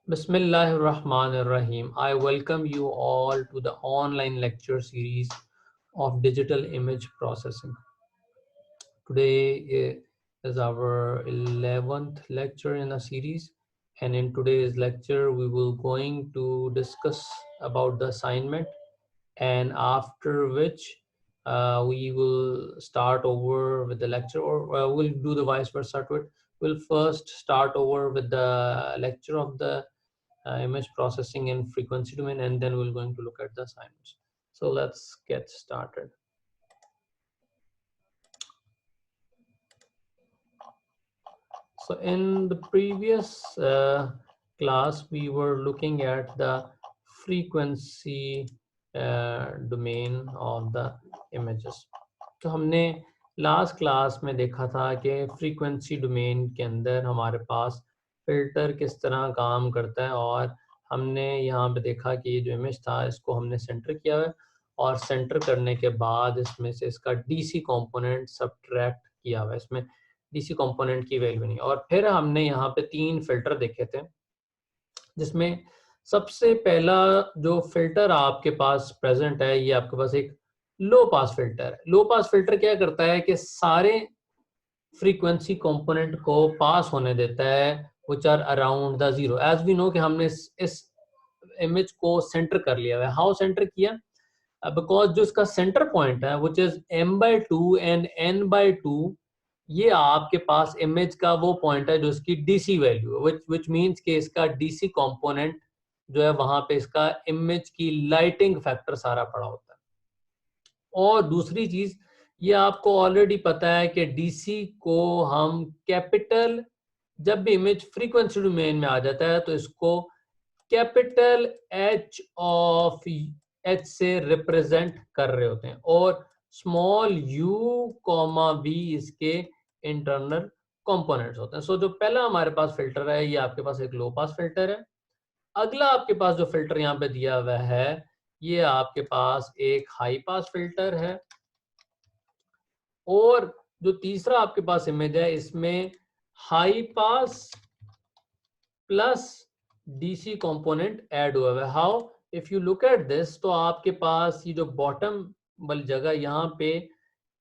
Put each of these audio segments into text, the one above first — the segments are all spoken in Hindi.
Bismillahirrahmanirrahim. I welcome you all to the online lecture series of digital image processing. Today is our 11th lecture in a series, and in today's lecture we will going to discuss about the assignment, and after which we will start over with the lecture, or we'll do the vice versa to it. We'll first start over with the lecture of the image processing and frequency domain, and then we're going to look at the assignments. So let's get started. So in the previous class, we were looking at the frequency domain of the images. तो हमने लास्ट क्लास में देखा था कि फ्रीक्वेंसी डोमेन के अंदर हमारे पास फिल्टर किस तरह काम करता है, और हमने यहाँ पे देखा कि ये जो इमेज था इसको हमने सेंटर किया है, और सेंटर करने के बाद इसमें से इसका डीसी कंपोनेंट सब्ट्रैक्ट किया हुआ है। इसमें डीसी कंपोनेंट की वैल्यू नहीं, और फिर हमने यहाँ पे 3 फिल्टर देखे थे, जिसमें सबसे पहला जो फिल्टर आपके पास प्रेजेंट है, ये आपके पास एक लो पास फिल्टर है। लो पास फिल्टर क्या करता है कि सारे फ्रीक्वेंसी कंपोनेंट को पास होने देता है which are around the zero. As we know कि हमने इस इमेज को सेंटर कर लिया है। हाउ सेंटर किया? बिकॉज जो इसका सेंटर पॉइंट है which is m/2 and n/2, ये आपके पास इमेज का वो पॉइंट है जो इसकी डीसी वैल्यू है, विच मींस कि इसका डीसी कंपोनेंट जो है वहां पे इसका इमेज की लाइटिंग फैक्टर सारा पड़ा होता है। और दूसरी चीज, ये आपको ऑलरेडी पता है कि डीसी को हम कैपिटल, जब भी इमेज फ्रीक्वेंसी डोमेन में आ जाता है तो इसको कैपिटल एच से रिप्रेजेंट कर रहे होते हैं, और स्मॉल u, v इसके इंटरनल कंपोनेंट्स होते हैं। सो जो पहला हमारे पास फिल्टर है, ये आपके पास एक लो पास फिल्टर है। अगला आपके पास जो फिल्टर यहाँ पे दिया हुआ है, ये आपके पास एक हाई पास फिल्टर है, और जो तीसरा आपके पास इमेज है इसमें high pass plus DC component add हुआ है। How? If you look at this, तो आपके पास ये जो बॉटम वाली जगह यहाँ पे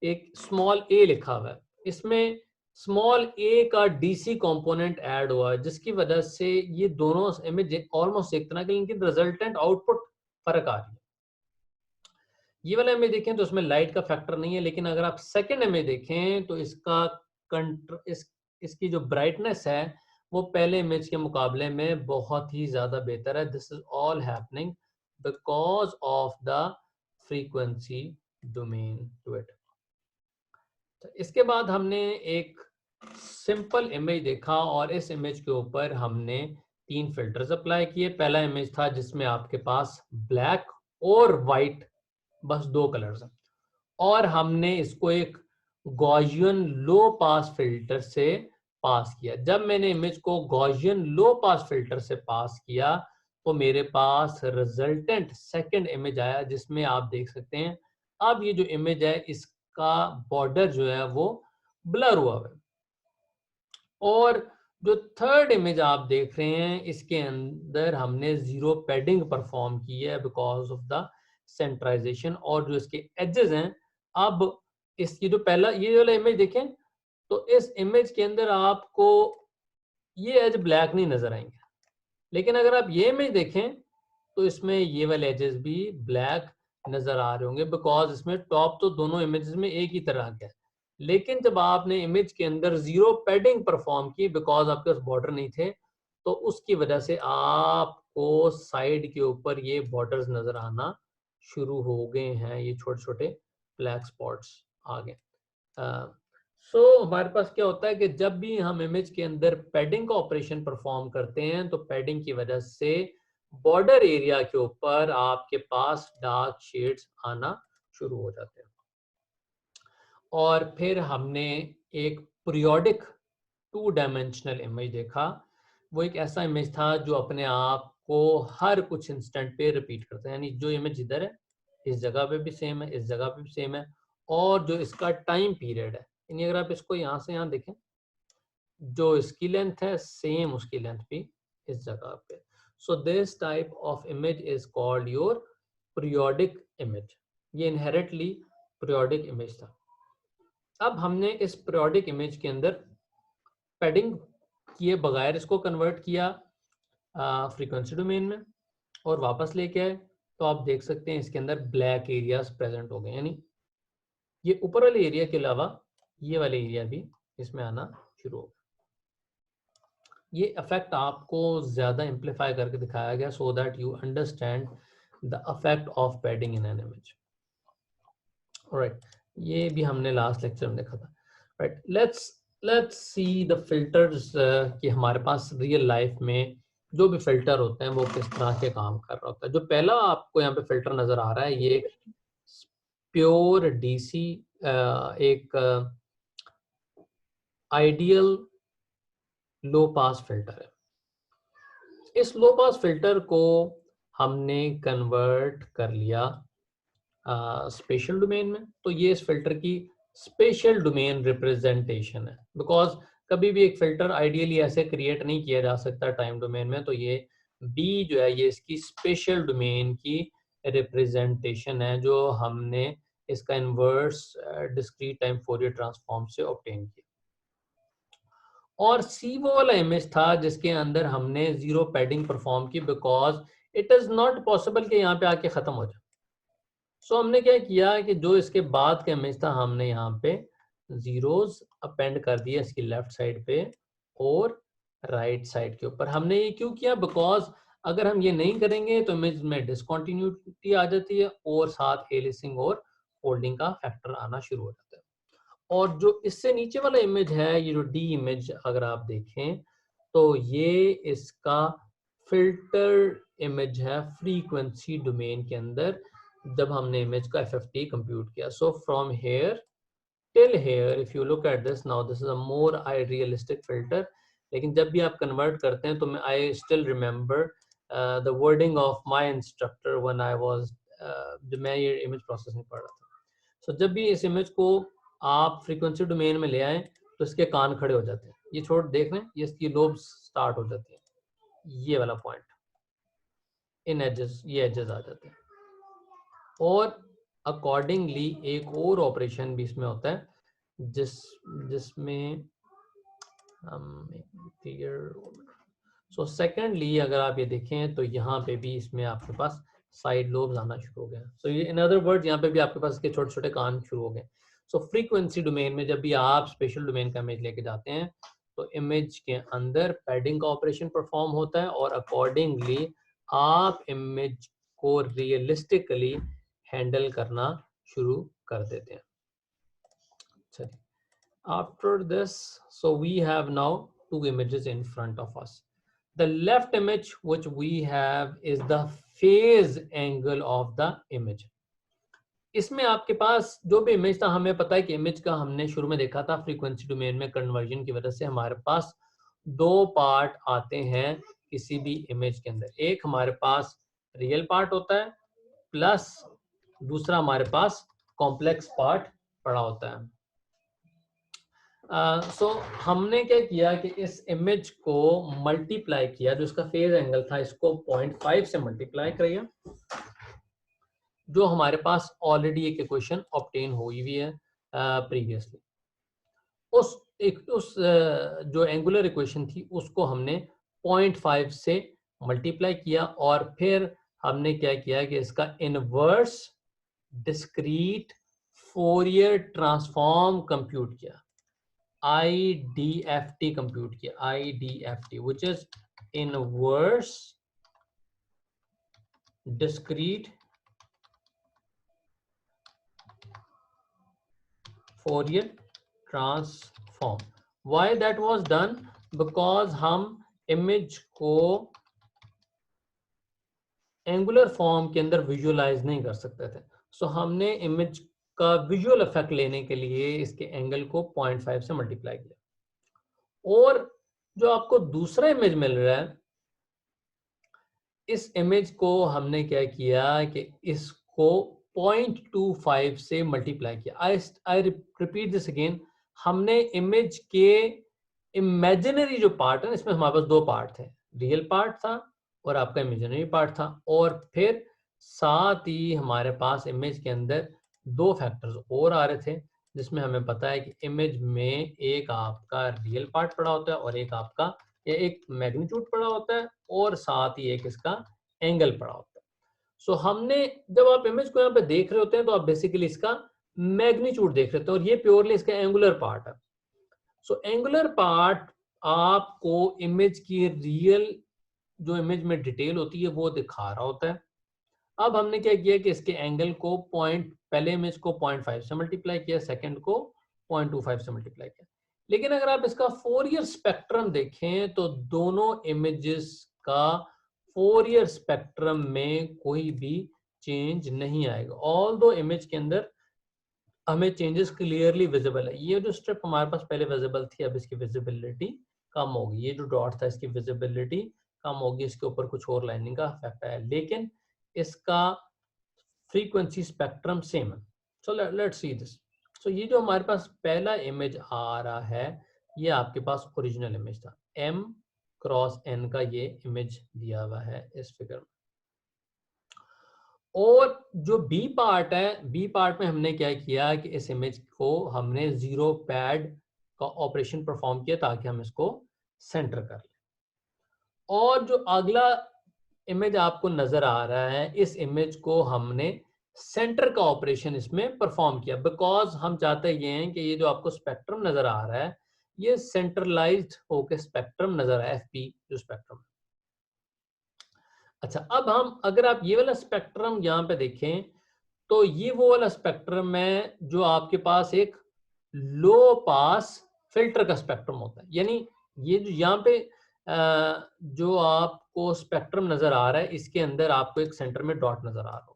एक स्मॉल ए लिखा हुआ है, इसमें स्मॉल ए का डीसी कंपोनेंट ऐड हुआ है, जिसकी वजह से ये दोनों इमेज ऑलमोस्ट एक तरह के, इनकी रिजल्टेंट आउटपुट फर्क आ रही है। ये वाला इमेज देखें तो इसमें लाइट का फैक्टर नहीं है, लेकिन अगर आप सेकंड इमेज देखें तो इसकी जो ब्राइटनेस है वो पहले इमेज के मुकाबले में बहुत ही ज्यादा बेहतर है। This is all happening because of the frequency domain to it. तो इसके बाद हमने एक सिंपल इमेज देखा, और इस इमेज के ऊपर हमने 3 फिल्टर्स अप्लाई किए। पहला इमेज था जिसमें आपके पास ब्लैक और वाइट, बस 2 कलर्स हैं, और हमने इसको एक गॉसियन लो पास फिल्टर से पास किया। जब मैंने इमेज को गॉसियन लो पास फिल्टर से पास किया तो मेरे पास रिजल्टेंट सेकंड इमेज आया, जिसमें आप देख सकते हैं अब ये जो इमेज है इसका बॉर्डर जो है वो ब्लर हुआ है। और जो थर्ड इमेज आप देख रहे हैं इसके अंदर हमने जीरो पैडिंग परफॉर्म की है बिकॉज ऑफ द सेंट्राइजेशन, और जो इसके एजेस हैं, अब इसकी जो पहला ये वाला इमेज देखें तो इस इमेज के अंदर आपको ये एज ब्लैक नहीं नजर आएंगे, लेकिन अगर आप ये इमेज देखें तो इसमें ये वाले एजेस भी ब्लैक नजर आ रहे होंगे, बिकॉज इसमें टॉप तो दोनों इमेजेस में एक ही तरह का है। लेकिन जब आपने इमेज के अंदर जीरो पैडिंग परफॉर्म की, बिकॉज आपके पास बॉर्डर नहीं थे, तो उसकी वजह से आपको साइड के ऊपर ये बॉर्डर्स नजर आना शुरू हो गए हैं, ये छोटे छोटे ब्लैक स्पॉट्स आ गए। सो हमारे पास क्या होता है कि जब भी हम इमेज के अंदर पैडिंग का ऑपरेशन परफॉर्म करते हैं तो पैडिंग की वजह से बॉर्डर एरिया के ऊपर आपके पास डार्क शेड्स आना शुरू हो जाते हैं। और फिर हमने एक पीरियोडिक 2 डायमेंशनल इमेज देखा। वो एक ऐसा इमेज था जो अपने आप को हर कुछ इंस्टेंट पे रिपीट करता है, यानी जो इमेज इधर है इस जगह पे भी सेम है, इस जगह पे भी सेम है, और जो इसका टाइम पीरियड है, यानी अगर आप इसको यहाँ से यहाँ देखें, जो इसकी लेंथ है सेम उसकी लेंथ भी इस जगह पे। So this type of image is called your periodic image. ये inherently periodic image था. अब हमने इस periodic image के अंदर padding किए बगैर इसको convert किया frequency domain में और वापस लेके आए, तो आप देख सकते हैं इसके अंदर ब्लैक एरियाज प्रेजेंट हो गए, यानी ये ऊपर वाले एरिया के अलावा ये वाले एरिया भी इसमें आना शुरू हो गया. ये इफेक्ट आपको ज्यादा इम्प्लीफाई करके दिखाया गया so that you understand the effect of padding in an image. Alright, ये भी हमने लास्ट लेक्चर में देखा था. Right, let's see the filters कि हमारे पास रियल लाइफ में जो भी फिल्टर होते हैं वो किस तरह के काम कर रहा होता है. जो पहला आपको यहाँ पे फिल्टर नजर आ रहा है ये प्योर डीसी एक आइडियल लो पास फिल्टर है. इस लो पास फिल्टर को हमने कन्वर्ट कर लिया स्पेशल डोमेन में. तो ये इस फिल्टर की स्पेशल डोमेन रिप्रेजेंटेशन है, बिकॉज कभी भी एक फिल्टर आइडियली ऐसे क्रिएट नहीं किया जा सकता टाइम डोमेन में. तो ये बी जो है ये इसकी स्पेशल डोमेन की रिप्रेजेंटेशन है जो हमने इसका inverse discrete time Fourier transform से ऑब्टेन किया. और सी वो वाला इमेज था जिसके अंदर हमने जीरो पैडिंग परफॉर्म की, because it is not possible कि यहाँ पे आके खत्म हो जाए. सो हमने क्या किया कि जो इसके बाद का इमेज था हमने यहाँ पे जीरोस अपेंड कर दिया इसकी लेफ्ट साइड पे और राइट साइड के ऊपर. हमने ये क्यों किया, बिकॉज अगर हम ये नहीं करेंगे तो इमेज में डिसकंटिन्यूटी आ जाती है और साथ एलिसिंग और फोल्डिंग का फैक्टर आना शुरू हो जाता है. और जो इससे नीचे वाला इमेज है, ये जो डी इमेज अगर आप देखें तो ये इसका फिल्टर इमेज है फ्रीक्वेंसी डोमेन के अंदर जब हमने इमेज का एफएफटी कंप्यूट किया. So from here till here if you look at this now, this is a more realistic filter. लेकिन जब भी आप कन्वर्ट करते हैं तो मैं I still remember the wording of my instructor when I was, जब मैं ये इमेज प्रोसेसिंग पढ़ रहा था. सो जब भी इस इमेज को आप फ्रीक्वेंसी डोमेन में ले आए तो इसके कान खड़े हो जाते हैं. ये छोड़ देख रहे हैं, ये इसकी लोब्स स्टार्ट हो जाती है, ये वाला पॉइंट इन एजेस, ये एजेस आ जाते हैं. और अकॉर्डिंगली एक और ऑपरेशन भी इसमें होता है जिसमें क्लियर. सो सेकेंडली अगर आप ये देखें तो यहाँ पे भी इसमें आपके पास साइड लोब्स आना शुरू हो गए. सो ये इन अदर वर्ड्स यहाँ पे भी आपके पास के छोटे छोटे कान शुरू हो गए. सो फ्रीक्वेंसी डोमेन में जब भी आप स्पेशल डोमेन का इमेज लेके जाते हैं तो इमेज के अंदर पैडिंग का ऑपरेशन परफॉर्म होता है और अकॉर्डिंगली आप इमेज को रियलिस्टिकली हैंडल करना शुरू कर देते हैं. चलिए, after this, so we have now two images in front of us. The left image which we have is the phase angle of the image. इसमें आपके पास जो भी इमेज था, हमें पता है कि इमेज का हमने शुरू में देखा था फ्रीक्वेंसी डोमेन में कन्वर्जन की वजह से हमारे पास दो पार्ट आते हैं किसी भी इमेज के अंदर. एक हमारे पास रियल पार्ट होता है प्लस दूसरा हमारे पास कॉम्प्लेक्स पार्ट पड़ा होता है. सो हमने क्या किया कि इस इमेज को मल्टीप्लाई किया, जो इसका फेज एंगल था इसको 0.5 से मल्टीप्लाई किया, जो हमारे पास ऑलरेडी एक इक्वेशन ऑब्टेन हुई हुई है प्रीवियसली. उस जो एंगुलर इक्वेशन थी उसको हमने 0.5 से मल्टीप्लाई किया और फिर हमने क्या किया कि इसका inverse discrete Fourier transform compute किया, IDFT कंप्यूट किया, IDFT which is inverse discrete Fourier transform. Why that was done? Because हम इमेज को एंगुलर फॉर्म के अंदर विजुअलाइज नहीं कर सकते थे. सो हमने इमेज का विजुअल इफेक्ट लेने के लिए इसके एंगल को 0.5 से मल्टीप्लाई किया. और जो आपको दूसरा इमेज मिल रहा है, इस इमेज को हमने क्या किया कि इसको 0.25 से मल्टीप्लाई किया. I repeat this again. हमने इमेज के इमेजिनरी जो पार्ट है, इसमें हमारे पास दो पार्ट थे, रियल पार्ट था और आपका इमेजिनरी पार्ट था। और फिर साथ ही हमारे पास इमेज के अंदर दो फैक्टर्स और आ रहे थे, जिसमें हमें पता है कि इमेज में एक आपका रियल पार्ट पड़ा होता है और एक आपका एक मैग्नीट्यूड पड़ा होता है और साथ ही एक इसका एंगल पड़ा होता है। सो हमने जब आप इमेज को यहाँ पे देख रहे होते हैं तो आप बेसिकली इसका मैग्नीट्यूड देख रहे होते हैं और ये प्योरली इसका एंगुलर पार्ट है। सो एंगुलर पार्ट आपको इमेज की रियल जो इमेज में डिटेल होती है वो दिखा रहा होता है। अब हमने क्या किया कि इसके एंगल को पहले इमेज को 0.5 से मल्टीप्लाई किया, सेकंड को 0.25 से मल्टीप्लाई किया। लेकिन अगर आप इसका फोरियर स्पेक्ट्रम देखें तो दोनों इमेजेस का फोरियर स्पेक्ट्रम में कोई भी चेंज नहीं आएगा। ऑल दो इमेज के अंदर हमें चेंजेस क्लियरली विजिबल है। ये जो स्ट्रिप हमारे पास पहले विजिबल थी, अब इसकी विजिबिलिटी कम होगी। ये जो डॉट था इसकी विजिबिलिटी कम होगी, इसके ऊपर कुछ और लाइनिंग का इफेक्ट आया, लेकिन इसका फ्रीक्वेंसी स्पेक्ट्रम सेम है। So let's see this. सो ये जो हमारे पास पहला इमेज आ रहा है, ये आपके पास ओरिजिनल इमेज था। m क्रॉस n का ये इमेज दिया हुआ है इस फिगर में। और जो बी पार्ट है, बी पार्ट में हमने क्या किया कि इस इमेज को हमने जीरो पैड का ऑपरेशन परफॉर्म किया ताकि हम इसको सेंटर कर लें। और जो अगला इमेज आपको नजर आ रहा है, इस इमेज को हमने सेंटर का ऑपरेशन इसमें परफॉर्म किया, बिकॉज हम चाहते ये हैं कि ये जो आपको स्पेक्ट्रम नजर आ रहा है ये सेंट्रलाइज्ड होकर स्पेक्ट्रम नजर आए, एफपी जो स्पेक्ट्रम। अच्छा, अब हम अगर आप ये वाला स्पेक्ट्रम यहाँ पे देखें तो ये वो वाला स्पेक्ट्रम है जो आपके पास एक लो पास फिल्टर का स्पेक्ट्रम होता है। यानी ये जो यहाँ पे जो आपको स्पेक्ट्रम नजर आ रहा है, इसके अंदर आपको एक सेंटर में डॉट नजर आ रहा होगा।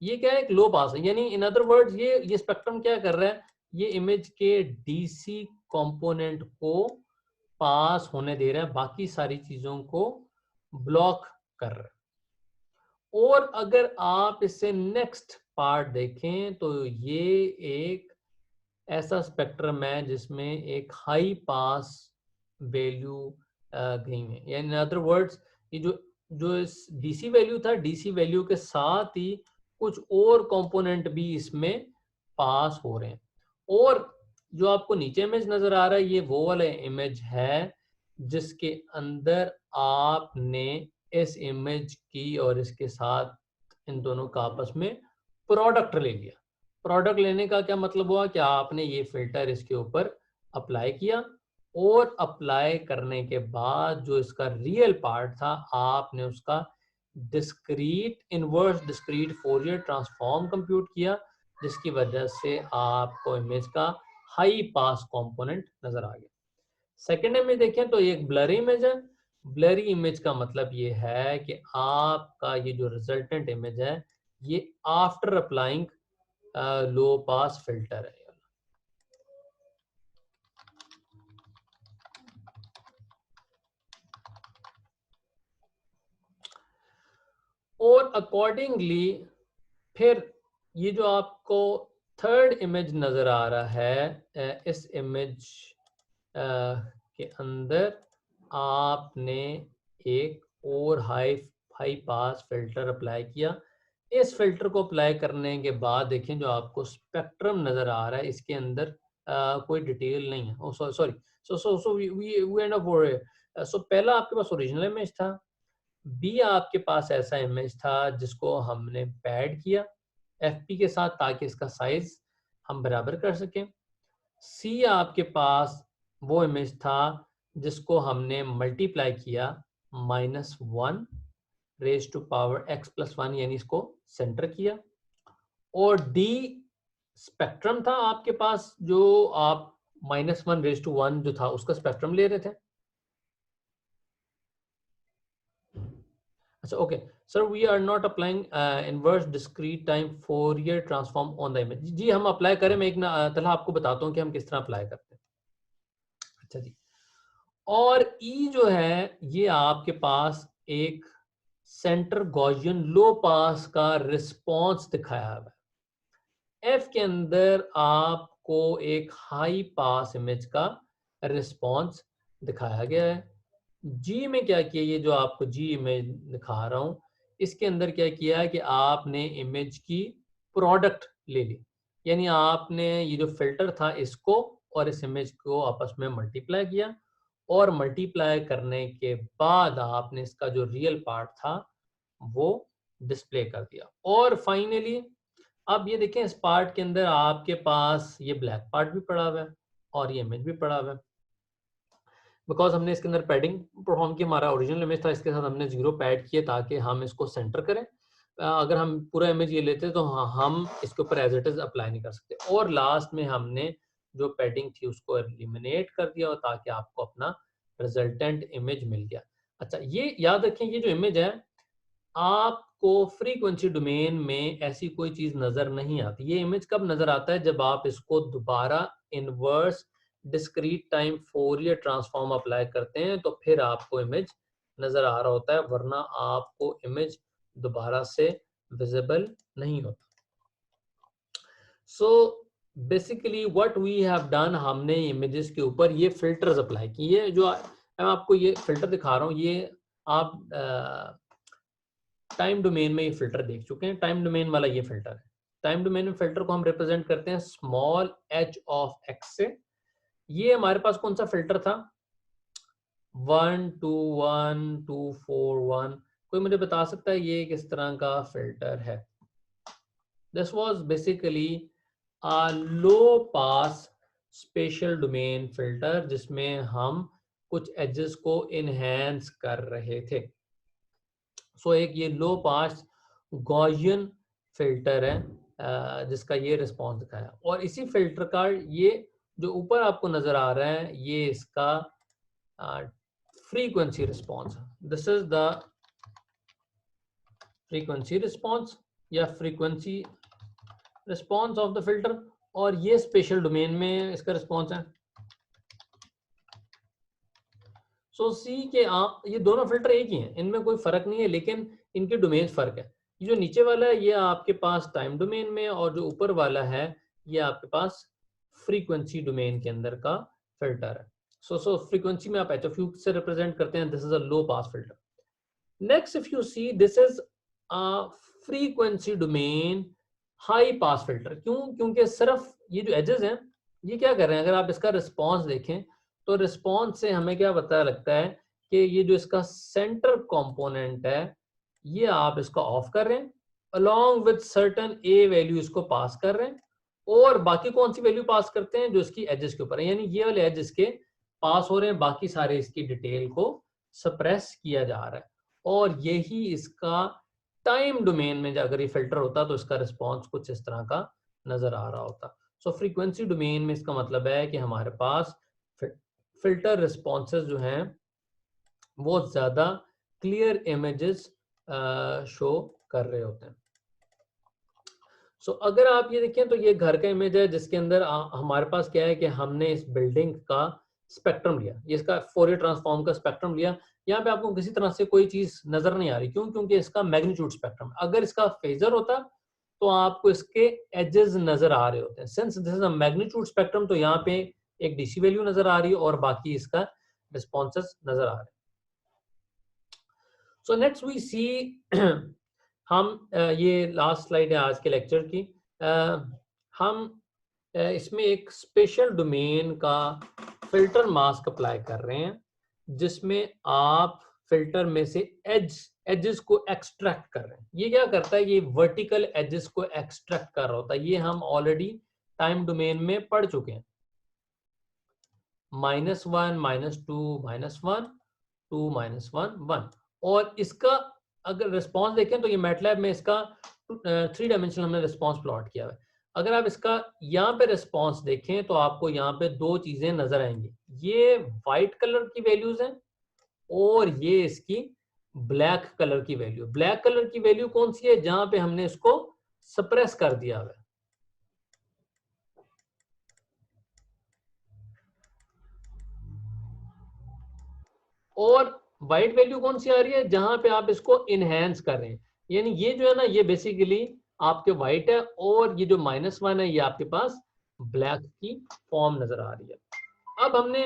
ये क्या है, एक लो पास है। यानी इन अदर वर्ड्स ये स्पेक्ट्रम क्या कर रहा है, ये इमेज के डीसी कंपोनेंट को पास होने दे रहा है, बाकी सारी चीजों को ब्लॉक कर रहा है। और अगर आप इससे नेक्स्ट पार्ट देखें तो ये एक ऐसा स्पेक्ट्रम है जिसमें एक हाई पास वैल्यू गई है। यानी इन अदर वर्ड्स ये जो इस डीसी वैल्यू था, डीसी वैल्यू के साथ ही कुछ और कंपोनेंट भी इसमें पास हो रहे हैं। और जो आपको नीचे इमेज नजर आ रहा है, ये वो वाला इमेज है जिसके अंदर आपने इस इमेज की और इसके साथ इन दोनों का आपस में प्रोडक्ट ले लिया। प्रोडक्ट लेने का क्या मतलब हुआ कि आपने ये फिल्टर इसके ऊपर अप्लाई किया और अप्लाई करने के बाद जो इसका रियल पार्ट था आपने उसका discrete inverse discrete Fourier transform compute किया, जिसकी वजह से आपको इमेज का हाई पास कंपोनेंट नजर आ गया। सेकेंड इमेज देखें तो ये एक ब्लरी इमेज है। ब्लरी इमेज का मतलब ये है कि आपका ये जो रिजल्टेंट इमेज है ये आफ्टर अप्लाइंग लो पास फिल्टर है। और अकॉर्डिंगली फिर ये जो आपको थर्ड इमेज नजर आ रहा है, इस इमेज के अंदर आपने एक और हाई पास फिल्टर अप्लाई किया। इस फिल्टर को अप्लाई करने के बाद देखें जो आपको स्पेक्ट्रम नजर आ रहा है इसके अंदर कोई डिटेल नहीं है। Sorry, so we end up. So पहला आपके पास ओरिजिनल इमेज था, बी आपके पास ऐसा इमेज था जिसको हमने पैड किया एफपी के साथ ताकि इसका साइज हम बराबर कर सकें। सी आपके पास वो इमेज था जिसको हमने मल्टीप्लाई किया -1 रेज टू पावर x+1, यानी इसको सेंटर किया। और डी स्पेक्ट्रम था आपके पास जो आप -1 रेज टू 1 जो था उसका स्पेक्ट्रम ले रहे थे। अच्छा, okay sir, we are not applying inverse discrete time Fourier transform on the image. जी हम अप्लाई करें, मैं एक तरह आपको बताता हूँ कि हम किस तरह अप्लाई करते हैं। अच्छा जी, और ई जो है ये आपके पास एक सेंटर गॉसियन लो पास का रिस्पॉन्स दिखाया हुआ है। एफ के अंदर आपको एक हाई पास इमेज का रिस्पॉन्स दिखाया गया है जी में क्या किया, ये जो आपको जी इमेज दिखा रहा हूँ, इसके अंदर क्या किया है कि आपने इमेज की प्रोडक्ट ले ली, यानी आपने ये जो फिल्टर था इसको और इस इमेज को आपस में मल्टीप्लाई किया, और मल्टीप्लाई करने के बाद आपने इसका जो रियल पार्ट था वो डिस्प्ले कर दिया। और फाइनली अब ये देखें, इस पार्ट के अंदर आपके पास ये ब्लैक पार्ट भी पड़ा हुआ है और ये इमेज भी पड़ा हुआ है, बिकॉज हमने इसके अंदर पैडिंग परफॉर्म की। हमारा ओरिजिनल इमेज था, इसके साथ हमने 0 पैड किए ताकि हम इसको सेंटर करें। अगर हम पूरा इमेज ये लेते तो हम इसके ऊपर एज इट इज अप्लाई नहीं कर सकते, और लास्ट में हमने जो पैडिंग थी उसको एलिमिनेट कर दिया, और ताकि आपको अपना रिजल्टेंट इमेज मिल गया। अच्छा, ये याद रखें, ये जो इमेज है आपको फ्रीक्वेंसी डोमेन में ऐसी कोई चीज नजर नहीं आती। ये इमेज कब नजर आता है, जब आप इसको दोबारा inverse discrete time Fourier transform apply करते हैं, तो फिर आपको इमेज नजर आ रहा होता है, वरना आपको इमेज दोबारा से विजिबल नहीं होता। So basically what we have done, हमने इमेजेस के ऊपर ये फिल्टर्स अप्लाई किए। ये जो मैं आपको ये फिल्टर दिखा रहा हूँ, ये आप टाइम डोमेन में ये फिल्टर देख चुके हैं। टाइम डोमेन वाला ये फिल्टर है। टाइम डोमेन में फिल्टर को हम रिप्रेजेंट करते हैं स्मॉल h ऑफ x से। ये हमारे पास कौन सा फिल्टर था, 1 2 1 2 4 1। कोई मुझे बता सकता है ये किस तरह का फिल्टर है? This was basically a low pass special domain filter, जिसमें हम कुछ एजेस को इनहेंस कर रहे थे। सो एक ये लो पास गॉसियन फिल्टर है जिसका ये रिस्पॉन्स दिखाया, और इसी फिल्टर का ये जो ऊपर आपको नजर आ रहा है ये इसका फ्रीक्वेंसी रिस्पॉन्स है। This is the frequency response या frequency response of the filter, और ये स्पेशल डोमेन में इसका रिस्पॉन्स है। सो सी के आप ये दोनों फिल्टर एक ही हैं, इनमें कोई फर्क नहीं है, लेकिन इनके डोमेन फर्क है। ये जो नीचे वाला है ये आपके पास टाइम डोमेन में, और जो ऊपर वाला है ये आपके पास फ्रीक्वेंसी डोमेन के अंदर का फिल्टर है। सो फ्रीक्वेंसी में आप एच एफ यू से रिप्रेजेंट करते हैं, this is a low pass filter. Next if you see, this is a frequency domain high pass filter. क्यों? क्योंकि सिर्फ ये जो एजेस हैं ये क्या कर रहे हैं, अगर आप इसका रिस्पॉन्स देखें तो रिस्पॉन्स से हमें क्या पता लगता है कि ये जो इसका सेंटर कंपोनेंट है ये आप इसको ऑफ कर रहे हैं, along with certain A value इसको पास कर रहे हैं, और बाकी कौन सी वैल्यू पास करते हैं, जो इसकी एजेस के ऊपर है, यानी ये वाले एज इसके पास हो रहे हैं, बाकी सारे इसकी डिटेल को सप्रेस किया जा रहा है। और यही इसका टाइम डोमेन में अगर ये फिल्टर होता तो इसका रिस्पॉन्स कुछ इस तरह का नजर आ रहा होता। सो फ्रीक्वेंसी डोमेन में इसका मतलब है कि हमारे पास फिल्टर रिस्पॉन्सेज जो हैं वो ज्यादा क्लियर इमेजेस शो कर रहे होते हैं। सो अगर आप ये देखें तो ये घर का इमेज है, जिसके अंदर हमारे पास क्या है कि हमने इस बिल्डिंग का स्पेक्ट्रम लिया, ये इसका फोरियर ट्रांसफॉर्म का स्पेक्ट्रम लिया। यहाँ पे आपको किसी तरह से कोई चीज नजर नहीं आ रही, क्यों? क्योंकि इसका मैग्नीट्यूड स्पेक्ट्रम। अगर इसका फेजर होता तो आपको इसके एजेस नजर आ रहे होते हैं। Since this is a magnitude spectrum, तो यहाँ पे एक डीसी वैल्यू नजर आ रही है और बाकी इसका रिस्पॉन्सेस नजर आ रहे हैं। सो नेक्स्ट वी सी, हम ये लास्ट स्लाइड है आज के लेक्चर की। हम इसमें एक स्पेशल डोमेन का फिल्टर मास्क अप्लाई कर रहे हैं, जिसमें आप फिल्टर में से एजेस को एक्सट्रैक्ट कर रहे हैं। ये क्या करता है, ये वर्टिकल एजेस को एक्सट्रैक्ट कर रहा होता है। ये हम ऑलरेडी टाइम डोमेन में पढ़ चुके हैं, -1 -2 -1 2 -1 1। और इसका अगर रिस्पॉन्स देखें तो ये मैटलैब में इसका 3 डायमेंशनल हमने रिस्पॉन्स प्लॉट किया है। अगर आप इसका यहाँ पे रिस्पॉन्स देखें तो आपको यहाँ पे दो चीजें नजर आएंगी, ये व्हाइट कलर की वैल्यूज हैं और ये इसकी ब्लैक कलर की वैल्यू। ब्लैक कलर की वैल्यू कौन सी है, जहां पे हमने इसको सप्रेस कर दिया है, और व्हाइट वैल्यू कौन सी आ रही है, जहां पे आप इसको इनहेंस कर रहे हैं। यानी ये जो है ना, ये बेसिकली आपके व्हाइट है, और ये जो -1 है ये आपके पास ब्लैक की फॉर्म नजर आ रही है। अब हमने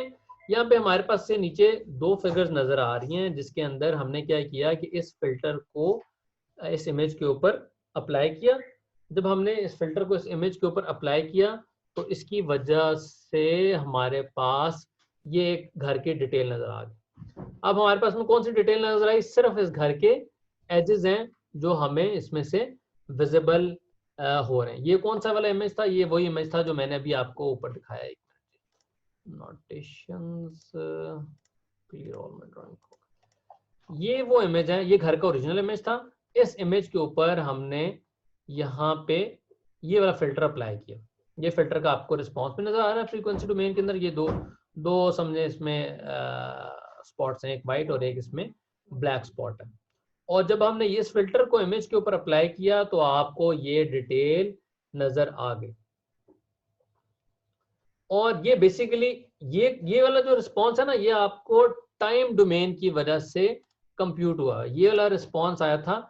यहाँ पे हमारे पास से नीचे दो फिगर्स नजर आ रही हैं, जिसके अंदर हमने क्या किया कि इस फिल्टर को इस इमेज के ऊपर अप्लाई किया। जब हमने इस फिल्टर को इस इमेज के ऊपर अप्लाई किया तो इसकी वजह से हमारे पास ये एक घर की डिटेल नजर आ गई। अब हमारे पास में कौन सी डिटेल नजर आई? सिर्फ इस घर के एजेस हैं जो हमें इसमें से विजिबल हो रहे हैं। ये कौन सा वाला इमेज था? ये वही इमेज था जो मैंने अभी आपको ऊपर दिखाया। एक notations clear all my drawing. ये वो इमेज है, ये घर का ओरिजिनल इमेज था। इस इमेज के ऊपर हमने यहाँ पे ये वाला फिल्टर अप्लाई किया। ये फिल्टर का आपको रिस्पॉन्स भी नजर आ रहा है फ्रीक्वेंसी डोमेन के अंदर। ये दो समझे इसमें स्पॉट्स हैं, एक वाइट और एक इसमें ब्लैक स्पॉट है। और जब हमने इस फिल्टर को इमेज के ऊपर अप्लाई किया तो आपको ये डिटेल नजर आ गई। और ये बेसिकली ये वाला जो रिस्पॉन्स है ना, ये आपको टाइम डोमेन की वजह से कंप्यूट हुआ। ये वाला रिस्पॉन्स आया था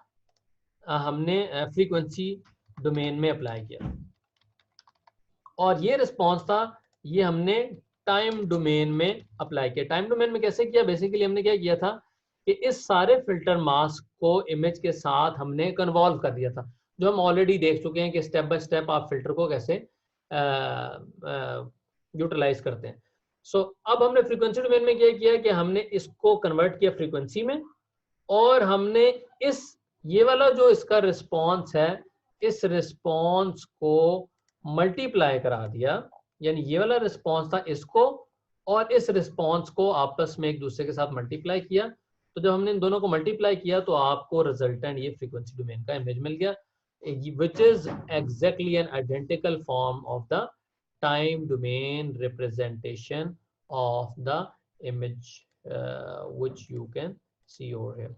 हमने फ्रीक्वेंसी डोमेन में अप्लाई किया, और ये रिस्पॉन्स था ये हमने टाइम डोमेन में अप्लाई किया। टाइम डोमेन में कैसे किया? बेसिकली हमने क्या किया था कि इस सारे फिल्टर मास्क को इमेज के साथ हमने कन्वॉल्व कर दिया था, जो हम ऑलरेडी देख चुके हैं कि स्टेप बाय स्टेप आप फिल्टर को कैसे यूटिलाइज करते हैं। सो अब हमने फ्रीक्वेंसी डोमेन में क्या किया कि हमने इसको कन्वर्ट किया फ्रीक्वेंसी में, और हमने इस ये वाला जो इसका रिस्पॉन्स है, इस रिस्पॉन्स को मल्टीप्लाई करा दिया। यानी ये वाला रिस्पॉन्स था इसको, और इस रिस्पॉन्स को आपस में एक दूसरे के साथ मल्टीप्लाई किया। तो जब हमने इन दोनों को मल्टीप्लाई किया तो आपको रिजल्टेंट ये फ्रीक्वेंसी डोमेन का इमेज मिल गया, which is exactly an identical form of the time domain representation of the image which you can see over here.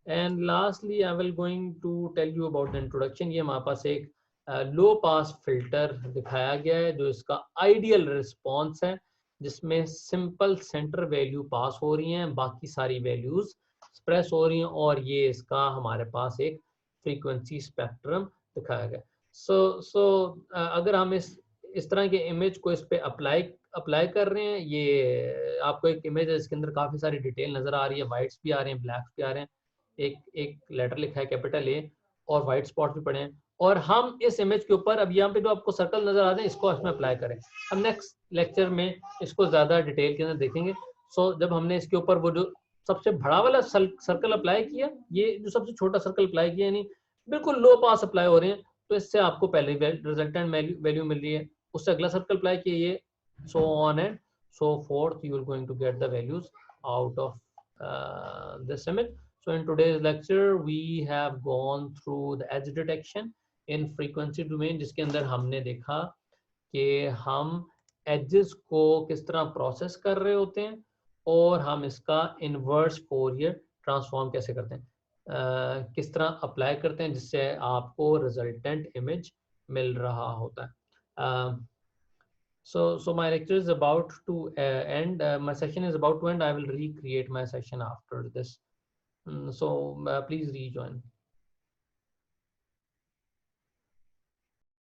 And lastly I will going to tell you about the introduction. ये हमारे पास एक लो पास फिल्टर दिखाया गया है जो इसका आइडियल रिस्पॉन्स है, जिसमें सिंपल सेंटर वैल्यू पास हो रही हैं, बाकी सारी वैल्यूज एक्सप्रेस हो रही हैं, और ये इसका हमारे पास एक फ्रीक्वेंसी स्पेक्ट्रम दिखाया गया। सो अगर हम इस तरह के इमेज को इस पे अप्लाई कर रहे हैं, ये आपको एक इमेज है जिसके अंदर काफी सारी डिटेल नजर आ रही है, वाइट्स भी आ रहे हैं, ब्लैक्स भी आ रहे हैं, एक लेटर लिखा है कैपिटल ए, और वाइट स्पॉट भी पड़े हैं। और हम इस इमेज के ऊपर अब यहाँ पे जो आपको सर्कल नजर आ रहे हैं इसको इसमें अप्लाई करें। हम नेक्स्ट लेक्चर में इसको ज्यादा डिटेल के अंदर देखेंगे। सो जब हमने इसके ऊपर वो जो सबसे बड़ा वाला सर्कल अप्लाई किया, ये जो सबसे छोटा सर्कल अप्लाई किया, यानी बिल्कुल लो पास अप्लाई हो रहे हैं, तो इससे आपको पहले रिजल्टेंट वैल्यू मिल रही है। उससे अगला सर्कल अप्लाई किया, ये so on and so forth, you are going to get the values out of this image. So in today's lecture we have gone through the edge detection in frequency domain, जिसके अंदर हमने देखा कि हम edges को किस तरह प्रोसेस कर रहे होते हैं, और हम इसका इनवर्स फोरियर ट्रांसफॉर्म कैसे करते हैं, किस तरह अप्लाई करते हैं, जिससे आपको रिजल्टेंट इमेज मिल रहा होता है. So my lecture is about to end. My session is about to end. I will recreate my session after this. So please rejoin.